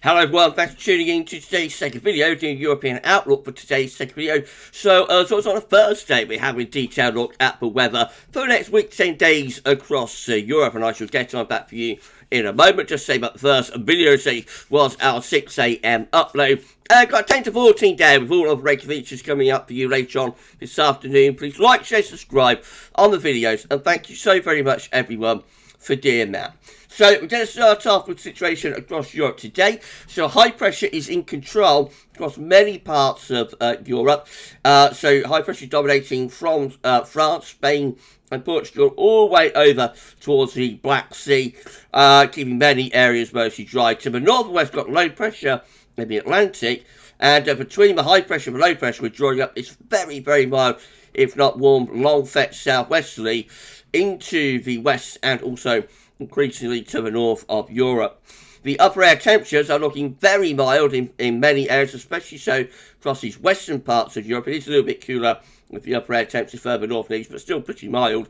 Hello everyone, thanks for tuning in to today's second video, doing European outlook for today's second video. So it's on a Thursday, we're having a detailed look at the weather for the next week, 10 days across Europe, and I shall get on that for you in a moment. Just say about the first video today was our 6 AM upload. Got 10 to 14 down with all of the regular features coming up for you later on this afternoon. Please like, share, subscribe on the videos, and thank you so very much everyone for doing that. So we're going to start off with the situation across Europe today. So high pressure is in control across many parts of Europe. So high pressure dominating from France, Spain and Portugal all the way over towards the Black Sea, keeping many areas mostly dry. To the north and west got low pressure in the Atlantic, and between the high pressure and the low pressure we're drawing up this very, very mild, if not warm, long fetched southwesterly into the west and also increasingly to the north of Europe. The upper air temperatures are looking very mild in many areas, especially so across these western parts of Europe. It is a little bit cooler with the upper air temperatures further north and east, but still pretty mild.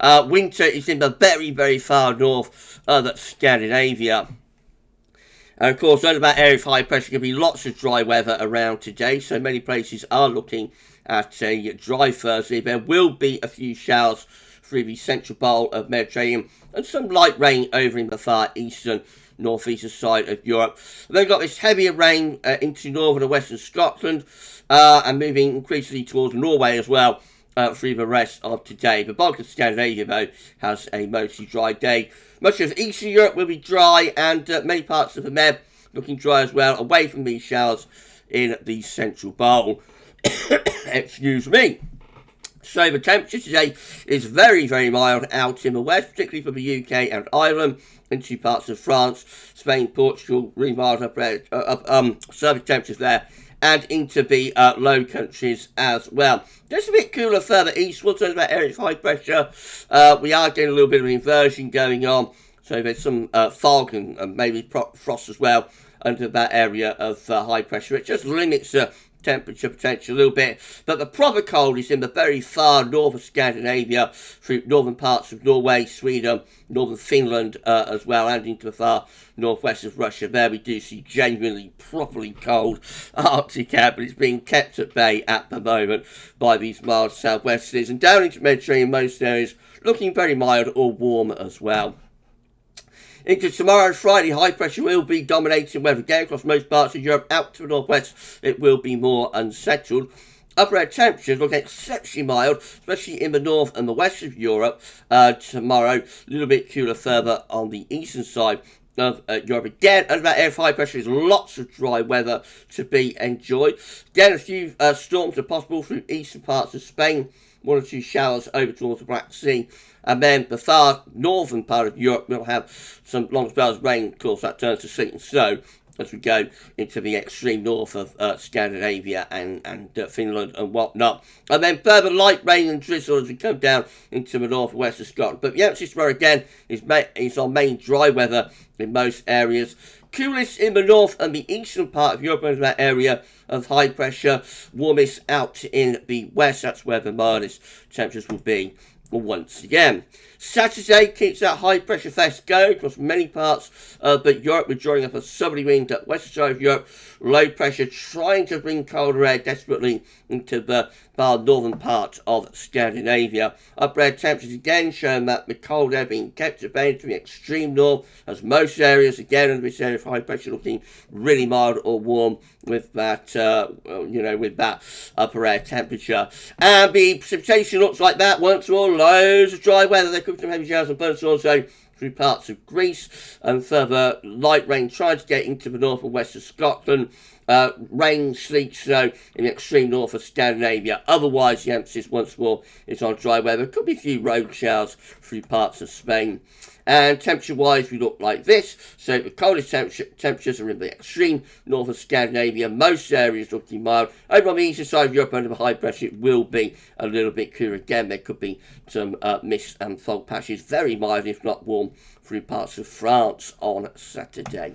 Winter is in the very, very far north of Scandinavia. And of course, under that area of high pressure, there can be lots of dry weather around today, so many places are looking at a dry Thursday. There will be a few showers through the central bowl of Mediterranean and some light rain over in the far eastern northeastern side of Europe. They've got this heavier rain into northern and western Scotland and moving increasingly towards Norway as well through the rest of today. The bulk of Scandinavia, though, has a mostly dry day. Much of eastern Europe will be dry, and many parts of the Med looking dry as well, away from these showers in the central bowl. Excuse me. So the temperature today is very, very mild out in the west, particularly for the UK and Ireland, into parts of France, Spain, Portugal, really mild surface temperatures there, and into the low countries as well. Just a bit cooler further eastwards over that area of high pressure. We are getting a little bit of inversion going on, so there's some fog and maybe frost as well under that area of high pressure. It just limits the temperature potential a little bit, but the proper cold is in the very far north of Scandinavia, through northern parts of Norway, Sweden, northern Finland as well, and into the far northwest of Russia. There we do see genuinely properly cold Arctic air, but it's being kept at bay at the moment by these mild southwesterlies, and down into Mediterranean, most areas looking very mild or warm as well. Into tomorrow, Friday, high pressure will be dominating weather again across most parts of Europe. Out to the northwest, it will be more unsettled. Upper air temperatures look exceptionally mild, especially in the north and the west of Europe tomorrow. A little bit cooler further on the eastern side of Europe. Again, under that area of high pressure is lots of dry weather to be enjoyed. Again, a few storms are possible through eastern parts of Spain. One or two showers over towards the Black Sea. And then the far northern part of Europe will have some long spells of rain. Of course, that turns to sleet and snow as we go into the extreme north of Scandinavia and Finland and whatnot. And then further light rain and drizzle as we come down into the north and west of Scotland. But the emphasis tomorrow again is on main dry weather in most areas. Coolest in the north and the eastern part of Europe, under that area of high pressure. Warmest out in the west. That's where the mildest temperatures will be once again. Saturday keeps that high pressure fest going across many parts but Europe. We're drawing up a southerly wind at western side of Europe. Low pressure trying to bring colder air desperately into the far northern part of Scandinavia. Upper air temperatures again showing that the cold air being kept at bay to the extreme north, as most areas again under this area of high pressure looking really mild or warm with that with that upper air temperature. And the precipitation looks like that once more. Loads of dry weather. There could be some heavy showers and bursts also through parts of Greece, and further light rain trying to get into the north and west of Scotland. Rain, sleet, snow in the extreme north of Scandinavia. Otherwise, the emphasis once more is on dry weather. Could be a few road showers through parts of Spain. And temperature-wise, we look like this. So the coldest temperatures are in the extreme north of Scandinavia. Most areas looking mild. Over on the eastern side of Europe, under the high pressure, it will be a little bit cooler. Again, there could be some mist and fog patches. Very mild, if not warm, through parts of France on Saturday.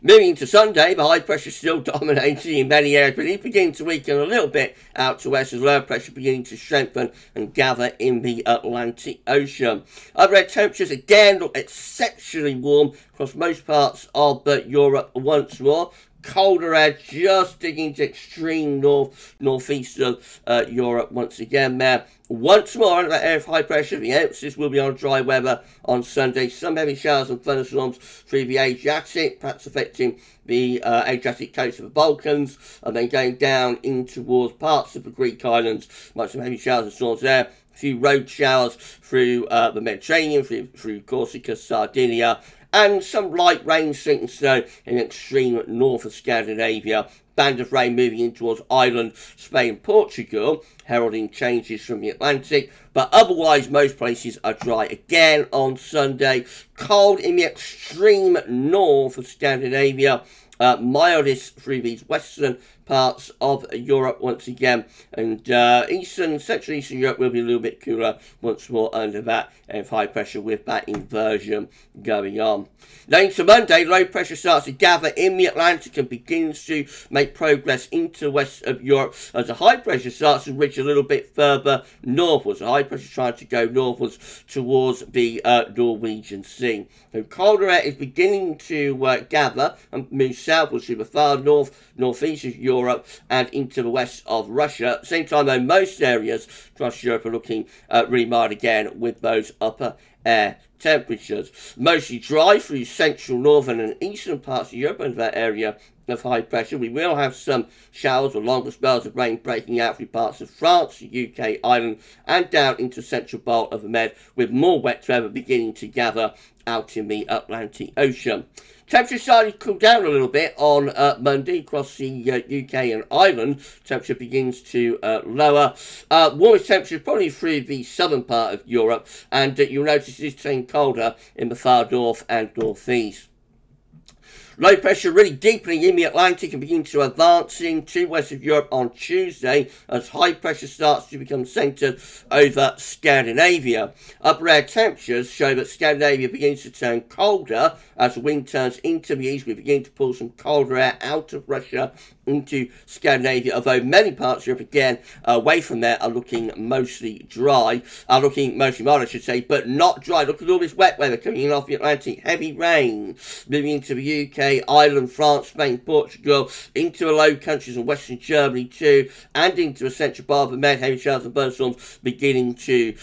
Moving into Sunday, the high pressure still dominating in many areas, but it beginning to weaken a little bit out to west as low pressure beginning to strengthen and gather in the Atlantic Ocean. Overhead temperatures again look exceptionally warm across most parts of Europe once more. Colder air just digging into extreme northeast of Europe once again there. Once more under that area of high pressure, the emphasis will be on dry weather on Sunday. Some heavy showers and thunderstorms through the Adriatic, perhaps affecting the Adriatic coast of the Balkans, and then going down in towards parts of the Greek islands. Much some heavy showers and storms there. A few road showers through the Mediterranean, through Corsica, Sardinia, and some light rain, sleet and snow in the extreme north of Scandinavia. Band of rain moving in towards Ireland, Spain, Portugal, heralding changes from the Atlantic. But otherwise, most places are dry again on Sunday. Cold in the extreme north of Scandinavia. Mildest through these western parts of Europe once again, and Central Eastern Europe will be a little bit cooler once more under that high pressure with that inversion going on. Then to Monday, low pressure starts to gather in the Atlantic and begins to make progress into the west of Europe as the high pressure starts to reach a little bit further northwards. The high pressure trying to go northwards towards the Norwegian Sea. So colder air is beginning to gather and move southwards to the far northeast of Europe and into the west of Russia. At the same time, though, most areas across Europe are looking really mild again with those upper air temperatures. Mostly dry through central, northern and eastern parts of Europe and that area of high pressure. We will have some showers or longer spells of rain breaking out through parts of France, the UK, Ireland and down into central part of the Med, with more wet weather beginning to gather out in the Atlantic Ocean. Temperature started to cool down a little bit on Monday across the UK and Ireland. Temperature begins to lower. Warmest temperature probably through the southern part of Europe, and you'll notice it is staying colder in the far north and northeast. Low pressure really deepening in the Atlantic and beginning to advancing to west of Europe on Tuesday as high pressure starts to become centred over Scandinavia. Upper air temperatures show that Scandinavia begins to turn colder as the wind turns into the east. We begin to pull some colder air out of Russia into Scandinavia, although many parts of Europe again away from there are looking mostly dry, are looking mostly mild I should say, but not dry. Look at all this wet weather coming in off the Atlantic, heavy rain moving into the UK, Ireland, France, Spain, Portugal, into the Low Countries and Western Germany too, and into the central part of the Med. Heavy showers and thunderstorms beginning to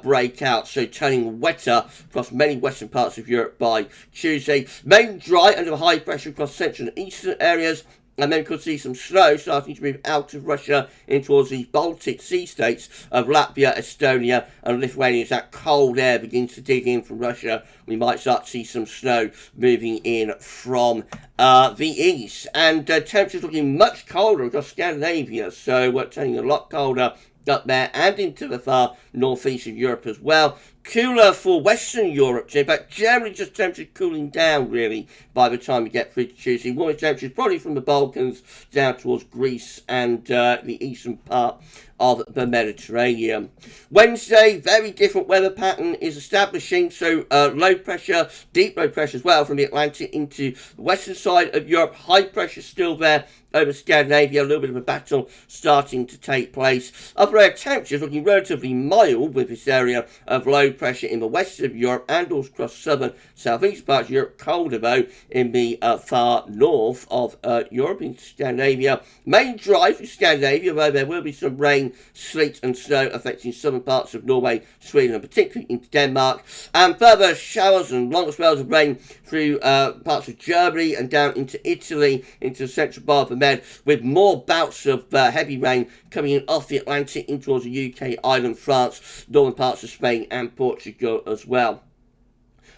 break out, so turning wetter across many western parts of Europe by Tuesday. Mainly dry under the high pressure across central and eastern areas. And then we could see some snow starting to move out of Russia in towards the Baltic Sea states of Latvia, Estonia and Lithuania. As that cold air begins to dig in from Russia, we might start to see some snow moving in from the east. And temperatures looking much colder across Scandinavia, so we're turning a lot colder up there and into the far northeast of Europe as well. Cooler for Western Europe too, but generally just temperature cooling down really by the time we get through to Tuesday. Warmest temperatures probably from the Balkans down towards Greece and the eastern part of the Mediterranean. Wednesday, very different weather pattern is establishing, so low pressure, deep low pressure as well from the Atlantic into the western side of Europe. High pressure still there over Scandinavia, a little bit of a battle starting to take place. Upper air temperatures looking relatively mild with this area of low pressure in the west of Europe and also across southern southeast parts of Europe. Colder though in the far north of Europe in Scandinavia. Mainly dry through Scandinavia, though there will be some rain, sleet and snow affecting southern parts of Norway, Sweden and particularly into Denmark. And further showers and longer spells of rain through parts of Germany and down into Italy, into the central part of the Med, with more bouts of heavy rain coming in off the Atlantic in towards the UK, Ireland, France, northern parts of Spain and Portugal as well.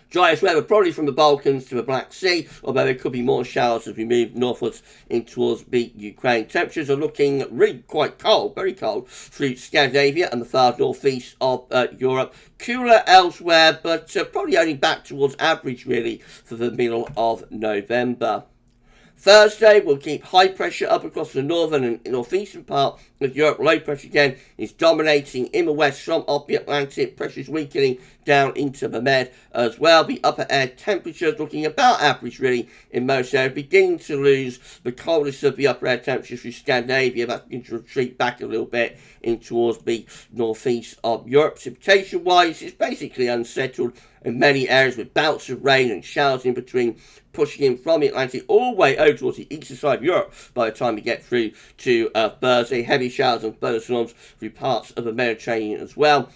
Driest weather probably from the Balkans to the Black Sea, although there could be more showers as we move northwards in towards the Ukraine. Temperatures are looking really quite cold, very cold, through Scandinavia and the far northeast of Europe. Cooler elsewhere, but probably only back towards average really for the middle of November. Thursday, we'll keep high pressure up across the northern and northeastern part of Europe. Low pressure again is dominating in the west from off the Atlantic. Pressure is weakening down into the Med as well. The upper air temperatures looking about average really in most areas, beginning to lose the coldest of the upper air temperatures through Scandinavia. That's beginning to retreat back a little bit in towards the northeast of Europe. Precipitation wise, it's basically unsettled in many areas with bouts of rain and showers in between, pushing in from the Atlantic all the way over towards the eastern side of Europe by the time we get through to Thursday. Heavy showers and thunderstorms through parts of the Mediterranean as well.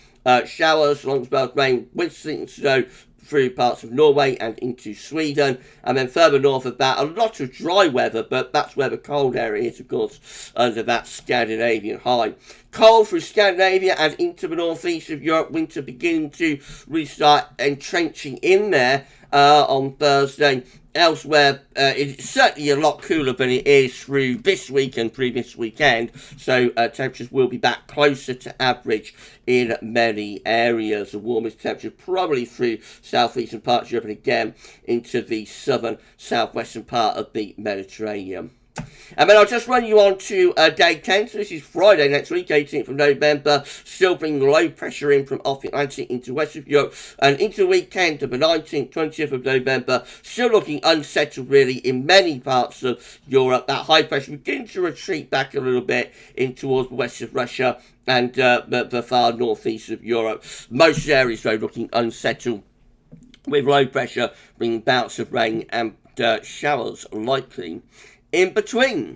Showers, long spells of rain with sleet and snow through parts of Norway and into Sweden. And then further north of that, a lot of dry weather, but that's where the cold area is, of course, under that Scandinavian high. Cold through Scandinavia and into the northeast of Europe. Winter beginning to restart entrenching in there on Thursday. Elsewhere, it's certainly a lot cooler than it is through this week and previous weekend, so temperatures will be back closer to average in many areas. The warmest temperature probably through southeastern parts of Europe and again into the southern southwestern part of the Mediterranean. And then I'll just run you on to day 10. So this is Friday next week, 18th of November. Still bringing low pressure in from off the Atlantic into west of Europe. And into the weekend of the 19th, 20th of November. Still looking unsettled really in many parts of Europe. That high pressure begins to retreat back a little bit in towards the west of Russia and the far northeast of Europe. Most areas though looking unsettled with low pressure bringing bouts of rain and showers likely in between.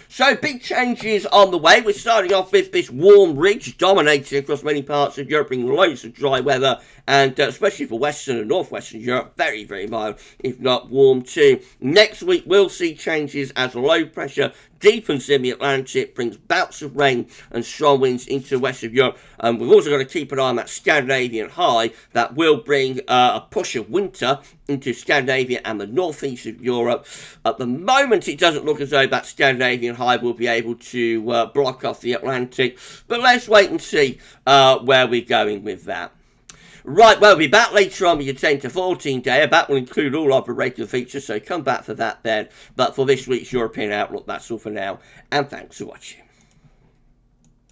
So big changes on the way. We're starting off with this warm ridge dominating across many parts of Europe, bringing loads of dry weather, and especially for western and northwestern Europe, very, very mild, if not warm too. Next week, we'll see changes as low pressure deepens in the Atlantic, brings bouts of rain and strong winds into the west of Europe. And we've also got to keep an eye on that Scandinavian high that will bring a push of winter into Scandinavia and the northeast of Europe. At the moment, it doesn't look as though that Scandinavian high will be able to block off the Atlantic. But let's wait and see where we're going with that. Right, well, we'll be back later on with your 10 to 14 day. That will include all of the regular features, so come back for that then. But for this week's European Outlook, that's all for now, and thanks for watching.